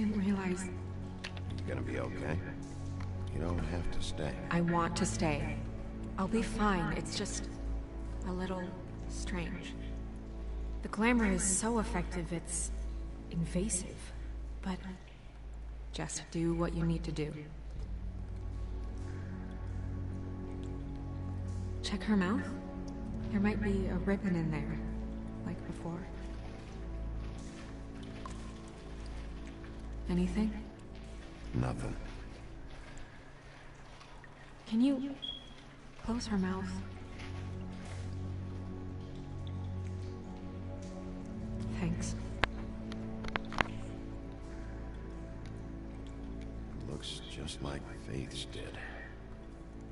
didn't realize... You gonna be okay? You don't have to stay. I want to stay. I'll be fine, it's just... a little... strange. The glamour is so effective, it's... invasive. But... just do what you need to do. Check her mouth. There might be a ribbon in there, like before. Anything? Nothing. Can you close her mouth? Thanks. Looks just like Faith's did.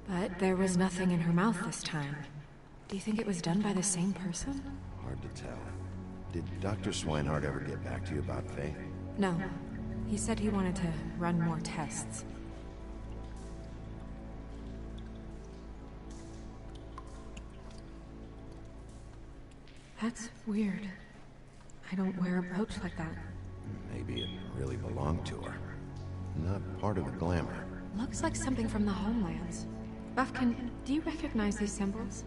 But there was nothing in her mouth this time. Do you think it was done by the same person? Hard to tell. Did Dr. Swinehart ever get back to you about Faith? No. He said he wanted to run more tests. That's weird. I don't wear a brooch like that. Maybe it really belonged to her. Not part of the glamour. Looks like something from the homelands. Buffkin, do you recognize these symbols?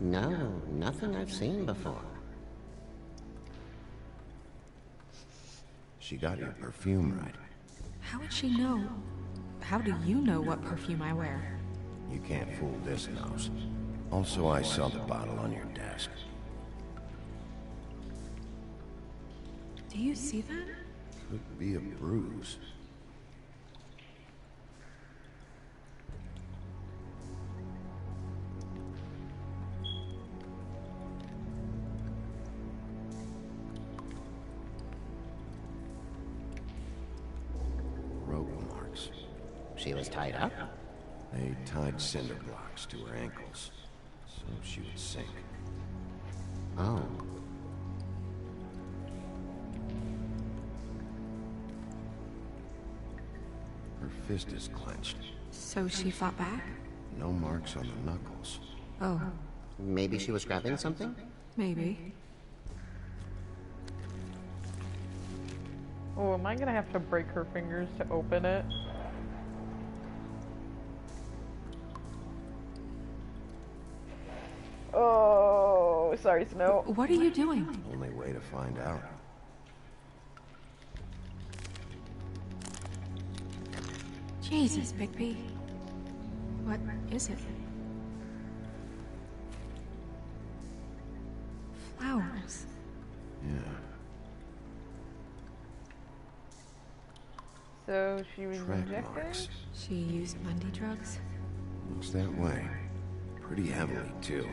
No, nothing I've seen before. She got your perfume right. How would she know? How do you know what perfume I wear? You can't fool this nose. Also, I saw the bottle on your desk. Do you see that? Could be a bruise. Rope marks. She was tied up? They tied cinder blocks to her ankles, so she would sink. Oh. Her fist is clenched. So she fought back? No marks on the knuckles. Oh, Maybe she was grabbing something? maybe. Oh, am I gonna have to break her fingers to open it? Oh, sorry, Snow. What are you doing? Only way to find out. Jesus, Bigby. What is it? Flowers. Yeah. So she was Track injected? marks. She used Mundy drugs? Looks that way. Pretty heavily, too.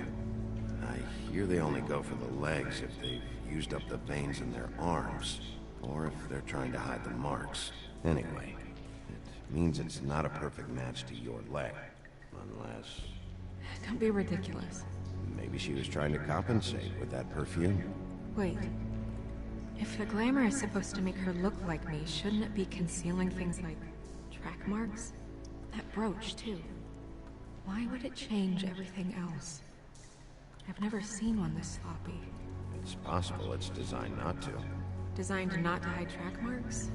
I hear they only go for the legs if they've used up the veins in their arms, or if they're trying to hide the marks. Anyway, it means it's not a perfect match to your leg. Unless... Don't be ridiculous. maybe she was trying to compensate with that perfume. Wait. If the glamour is supposed to make her look like me, shouldn't it be concealing things like track marks? That brooch, too. Why would it change everything else? I've never seen one this sloppy. It's possible it's designed not to. Designed not to hide track marks?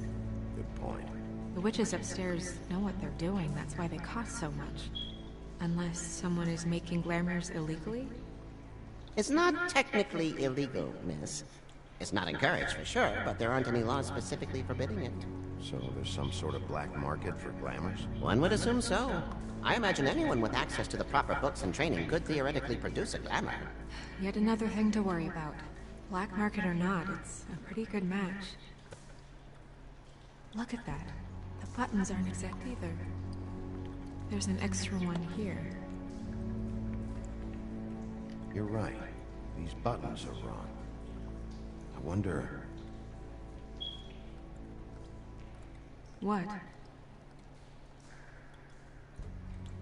Good point. The witches upstairs know what they're doing, that's why they cost so much. Unless someone is making glamours illegally? It's not technically illegal, miss. It's not encouraged for sure, but there aren't any laws specifically forbidding it. So there's some sort of black market for glamours? One would assume so. I imagine anyone with access to the proper books and training could theoretically produce a glamour. Yet another thing to worry about. Black market or not, it's a pretty good match. Look at that. The buttons aren't exact either. There's an extra one here. You're right. These buttons are wrong. I wonder... What?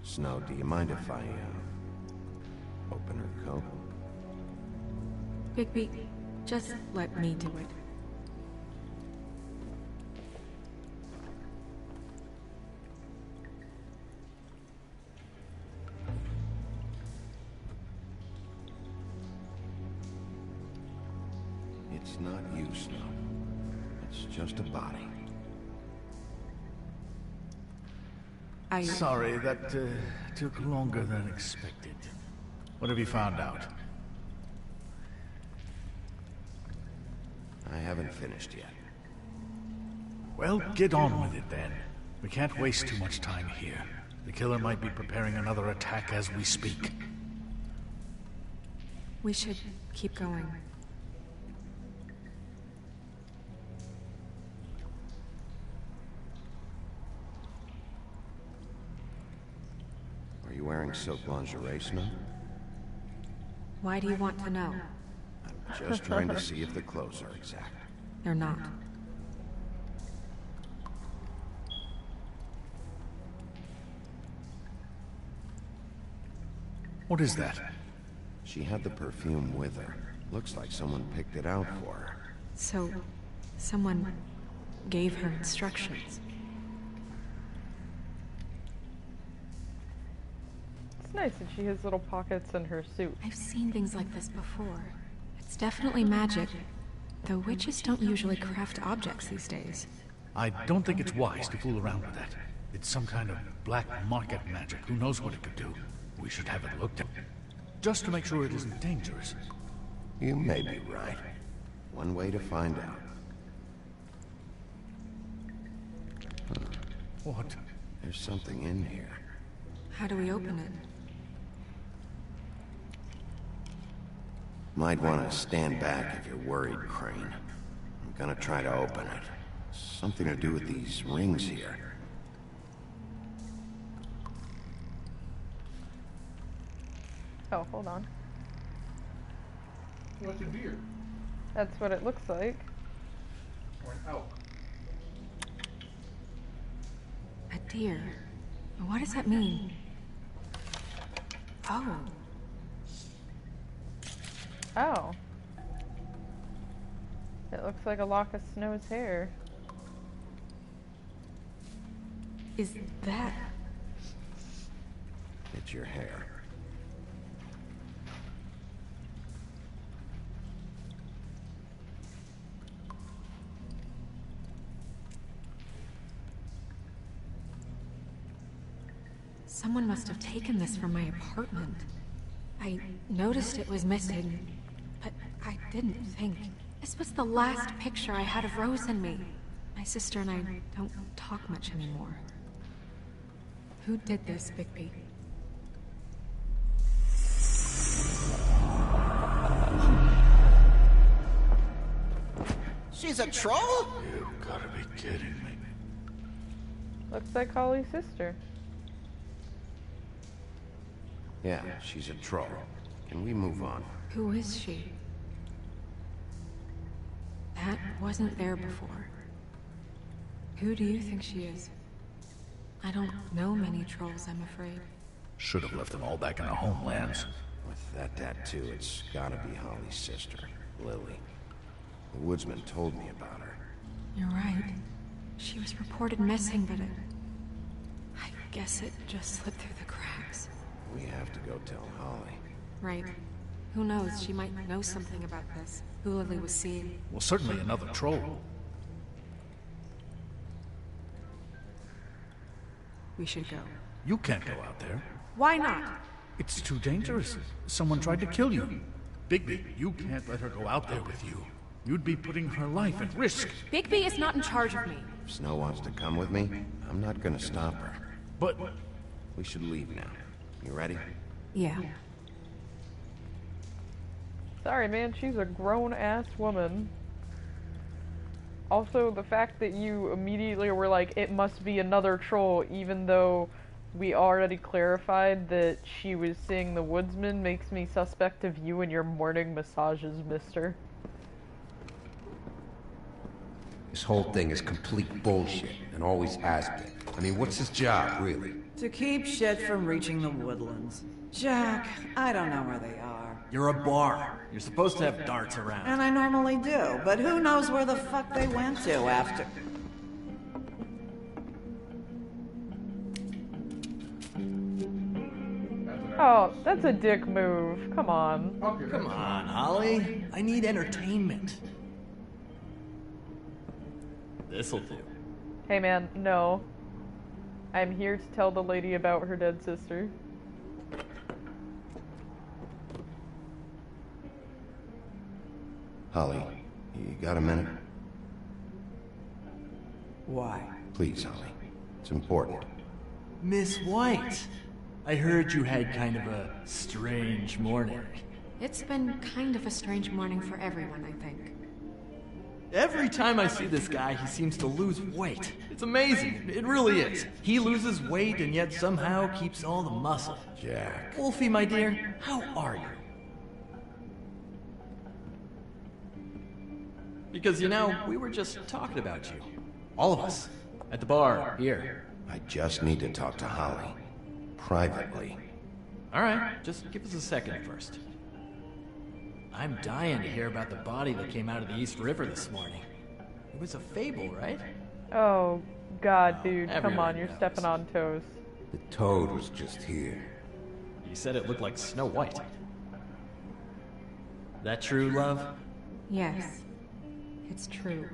Snow, do you mind if I, open her coat? Bigby, just let me do it. It's not you, Snow. It's just a body. Sorry, that took longer than expected. What have you found out? I haven't finished yet. Well, get on with it then. We can't waste too much time here. The killer might be preparing another attack as we speak. We should keep going. Are you wearing silk lingerie, Snow? Why do you want to know? I'm just trying to see if the clothes are exact. They're not. What is that? She had the perfume with her. Looks like someone picked it out for her. So, someone gave her instructions. It's nice that she has little pockets in her suit. I've seen things like this before. It's definitely magic, though witches don't usually craft objects these days. I don't think it's wise to fool around with that. It's some kind of black market magic. Who knows what it could do? We should have it looked at. Just to make sure it isn't dangerous. You may be right. One way to find out. What? There's something in here. How do we open it? Might want to stand back if you're worried, Crane. I'm gonna try to open it. Something to do with these rings here. Oh, hold on. What's a deer? That's what it looks like. Or an elk? A deer. What does that mean? Oh. Oh. It looks like a lock of Snow's hair. Is that... It's your hair. Someone must have taken this from my apartment. I noticed it was missing, but I didn't think. This was the last picture I had of Rose and me. My sister and I don't talk much anymore. Who did this, Bigby? She's a troll? You've gotta be kidding me. Looks like Holly's sister. Yeah, she's a troll. Can we move on? Who is she? That wasn't there before. Who do you think she is? I don't know many trolls, I'm afraid. Should have left them all back in their homelands. With that tattoo, it's gotta be Holly's sister, Lily. The woodsman told me about her. You're right. She was reported missing, but I guess it just slipped through the cracks. We have to go tell Holly. Right. Who knows, she might know something about this. Who Lily was seeing. Well, certainly another troll. We should go. You can't go out there. Why not? It's too dangerous. Someone tried to kill you. Bigby, you can't let her go out there with you. You'd be putting her life at risk. Bigby is not in charge of me. If Snow wants to come with me, I'm not gonna stop her. But... We should leave now. You ready? Yeah. Sorry, man, she's a grown-ass woman. Also, the fact that you immediately were like, it must be another troll, even though we already clarified that she was seeing the woodsman, makes me suspect of you and your morning massages, mister. This whole thing is complete bullshit, and always has been. I mean, what's his job, really? To keep shit from reaching the woodlands. Jack, I don't know where they are. You're a bar. You're supposed to have darts around. And I normally do, but who knows where the fuck they went to after... Oh, that's a dick move. Come on. Come on, Holly. I need entertainment. This'll do. Hey, man, no. I'm here to tell the lady about her dead sister. Holly, you got a minute? Why? Please, Holly. It's important. Miss White, I heard you had kind of a strange morning. It's been kind of a strange morning for everyone, I think. Every time I see this guy, he seems to lose weight. It's amazing. It really is. He loses weight and yet somehow keeps all the muscle. Jack. Wolfie, my dear, how are you? Because, you know, we were just talking about you. All of us. At the bar, here. I just need to talk to Holly. Privately. Alright, just give us a second first. I'm dying to hear about the body that came out of the East River this morning. It was a fable, right? Oh, God, dude, come everyone on, you're knows. stepping on toes. The toad was just here. You said it looked like Snow White. That true, love? Yes, it's true.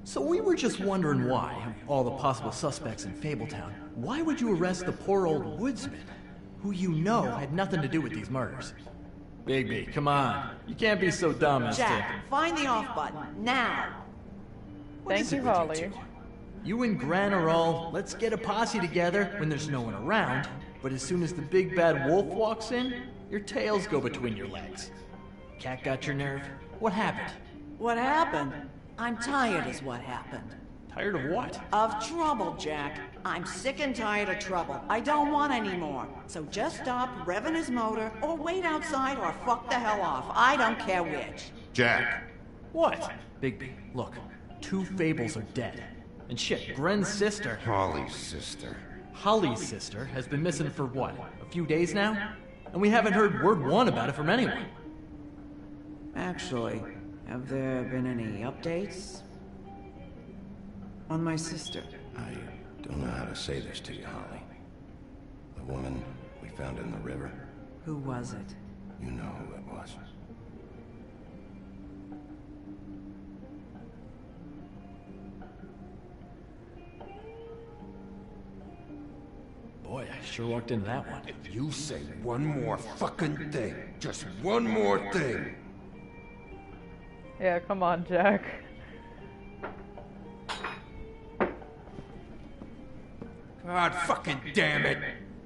So we were just wondering why, of all the possible suspects in Fabletown, why would you arrest the poor old woodsman, who you know had nothing to do with these murders? Bigby, come on. You can't be so dumb as Jack, find the off button, now! What Thank is it you, with Holly. two? You and Gran are all, let's get a posse together when there's no one around, but as soon as the big bad wolf walks in, your tails go between your legs. Cat got your nerve? What happened? What happened? I'm tired is what happened. Tired of what? Of trouble, Jack. I'm sick and tired of trouble. I don't want any more. So just stop revving his motor, or wait outside, or fuck the hell off. I don't care which. Jack! What? Bigby, look. 2 fables are dead. And shit, Gren's sister, Holly's sister. Holly's sister, has been missing for what? A few days now? And we haven't heard word one about it from anyone. Actually, have there been any updates? On my sister. I don't know how to say this to you, Holly. The woman we found in the river, Who was it? you know who it was. Boy, I sure walked into that one. If you say one more fucking thing, just one more thing. Yeah, come on, Jack. God fucking damn it!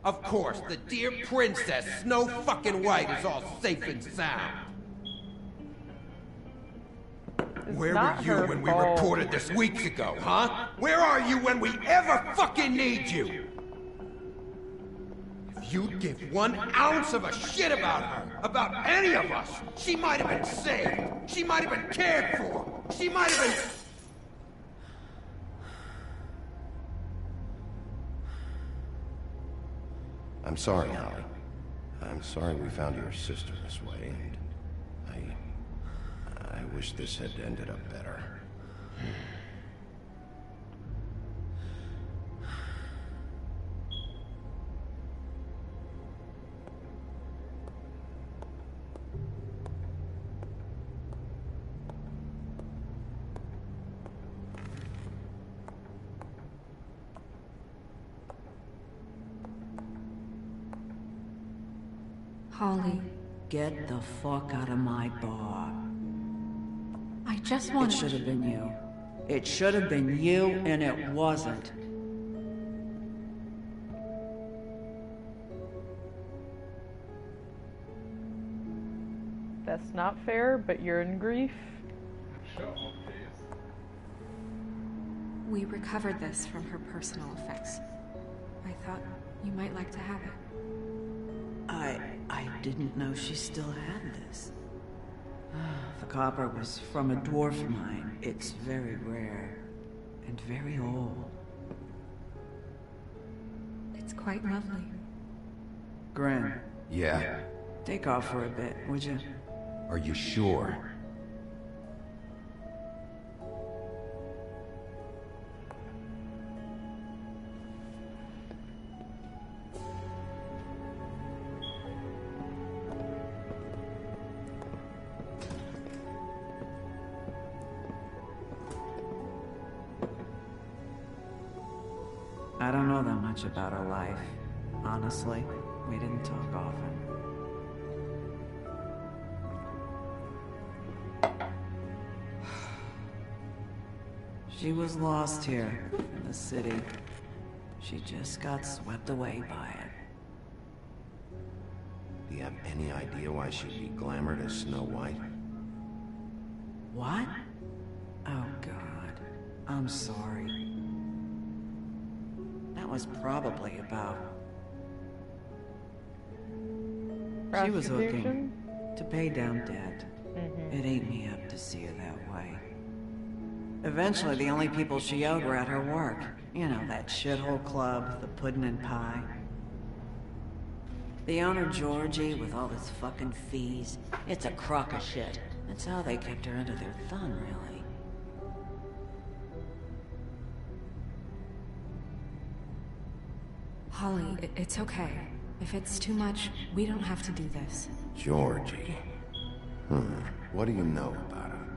Of course, the dear princess, Snow fucking White, is all safe and sound. It's Where not were you her when we fault. reported this weeks ago, huh? Where are you when we ever fucking need you? If you'd give 1 ounce of a shit about her, about any of us, she might have been saved. She might have been cared for. She might have been... I'm sorry, Holly. I'm sorry we found your sister this way, and I wish this had ended up better. Holly, Get the fuck out of my bar. I just It want should to... have been you. It should have been you, and it wasn't. That's not fair, but you're in grief. We recovered this from her personal effects. I thought you might like to have it. I didn't know she still had this. The copper was from a dwarf mine. It's very rare. And very old. It's quite lovely. Gren, Yeah? take off for a bit, would you? Are you sure? I don't know that much. much about her life. Honestly, we didn't talk often. She was lost here, in the city. She just got swept away by it. Do you have any idea why she'd be glamored as Snow White? What? Oh, God. I'm sorry. That was probably about... She was hooking to pay down debt. It ate me up to see her that way. Eventually, the only people she owed were at her work. You know, that shithole club, the Puddin' and Pie. The owner, Georgie, with all his fucking fees. It's a crock of shit. That's how they kept her under their thumb, really. Holly, it's okay. If it's too much, we don't have to do this. Georgie. What do you know about him?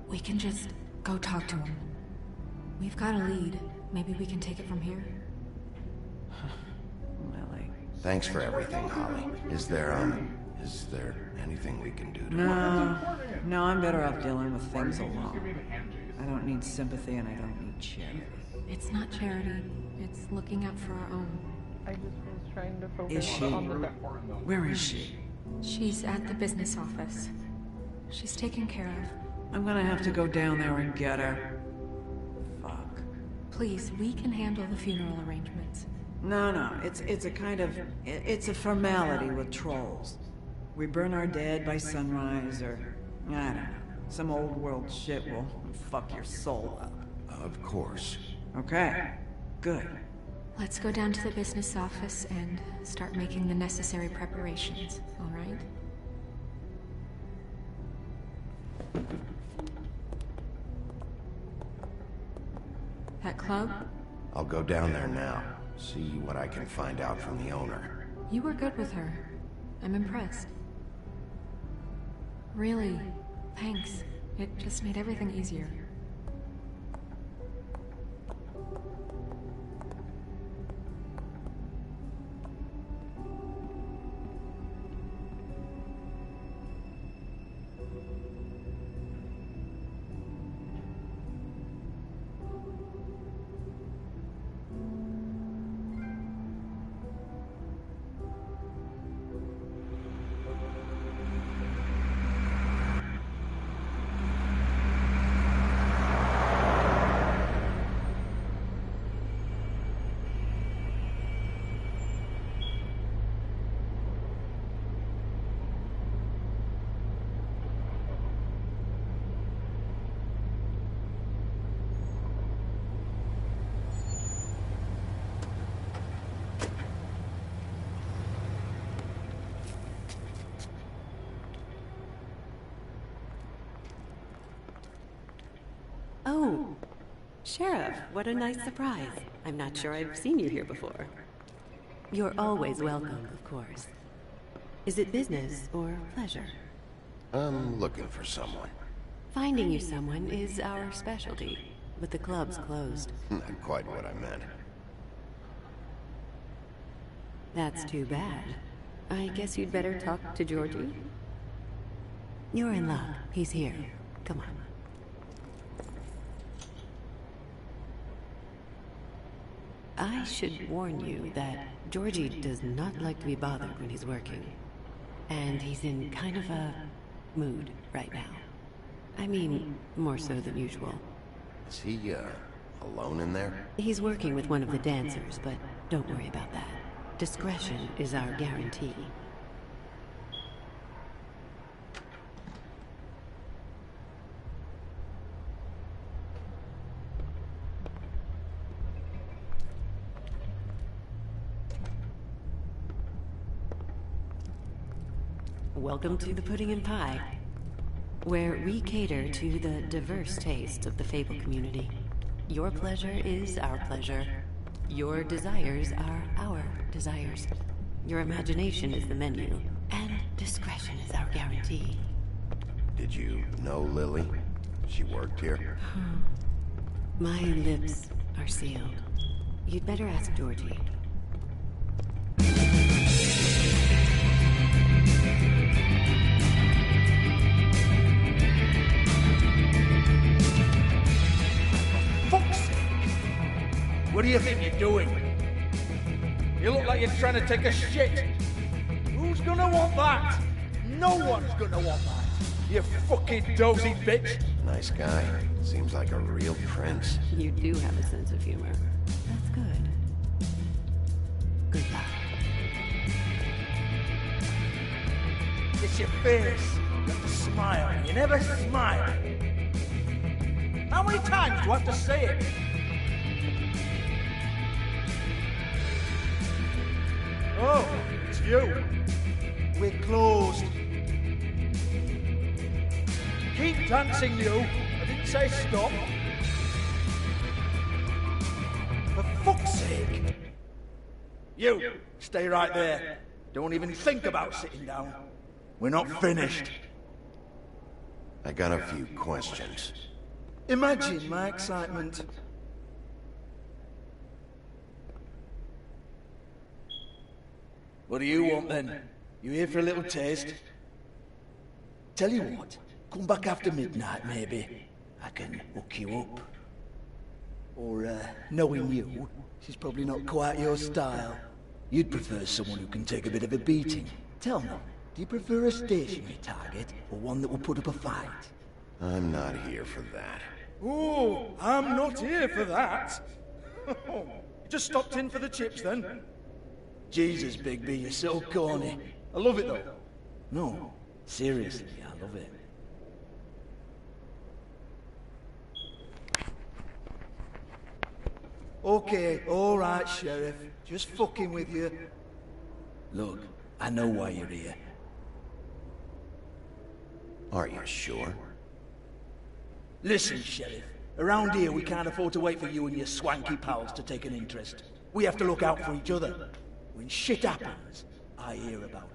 We can just go talk to him. We've got a lead. Maybe we can take it from here. Lily. Thanks for everything, Holly. Is there anything we can do to... No, I'm better off dealing with things alone. I don't need sympathy and I don't need charity. It's not charity. It's looking out for our own. I just was trying to focus Is she? on the... Where is she? She's at the business office. She's taken care of. I'm gonna have to go down there and get her. Fuck. Please, we can handle the funeral arrangements. No, it's a kind of... It's a formality with trolls. We burn our dead by sunrise, or... I don't know. Some old world shit will fuck your soul up. Of course. Okay. Good. Let's go down to the business office and start making the necessary preparations, all right? That club? I'll go down there now. See what I can find out from the owner. You were good with her. I'm impressed. Really, thanks. It just made everything easier. Oh, Sheriff, what a nice surprise. I'm not sure I've seen you here before. You're always welcome, of course. Is it business or pleasure? I'm looking for someone. Finding you someone is our specialty, but the club's closed. Not quite what I meant. That's too bad. I guess you'd better talk to Georgie. You're in luck. He's here. Come on. I should warn you that Georgie does not like to be bothered when he's working. And he's in kind of a mood right now. I mean, more so than usual. Is he, alone in there? He's working with one of the dancers, but don't worry about that. Discretion is our guarantee. Welcome to the Pudding and Pie, where we cater to the diverse tastes of the Fable community. Your pleasure is our pleasure. Your desires are our desires. Your imagination is the menu, and discretion is our guarantee. Did you know Lily? She worked here? My lips are sealed. You'd better ask Georgie. Fuck's sake! What do you think you're doing? You look like you're trying to take a shit. Who's gonna want that? No one's gonna want that. You fucking dozy bitch. Nice guy. Seems like a real prince. You do have a sense of humor. That's good. Good luck. It's your face. You have to smile. You never smile. How many times do I have to say it? Oh, it's you. We're closed. Keep dancing, you. I didn't say stop. For fuck's sake. You, stay right there. Don't even think about sitting down. We're not finished. I got a few questions. Imagine my excitement. What do you want then? You here for a little taste? Tell you what, come back after midnight maybe. I can hook you up. Or, knowing you, she's probably not quite your style. You'd prefer someone who can take a bit of a beating. Tell me, do you prefer a stationary target, or one that will put up a fight? I'm not here for that. Oh, I'm not here for that. You just stopped in for the chips then? Jesus, Bigby, you're so corny. I love it though. No, seriously, I love it. Okay, alright, Sheriff. Just fucking with you. Look, I know why you're here. Are you sure? Listen, Sheriff. Around here, we can't afford to wait for you and your swanky pals to take an interest. We have to look out for each other. When shit happens, I hear about it.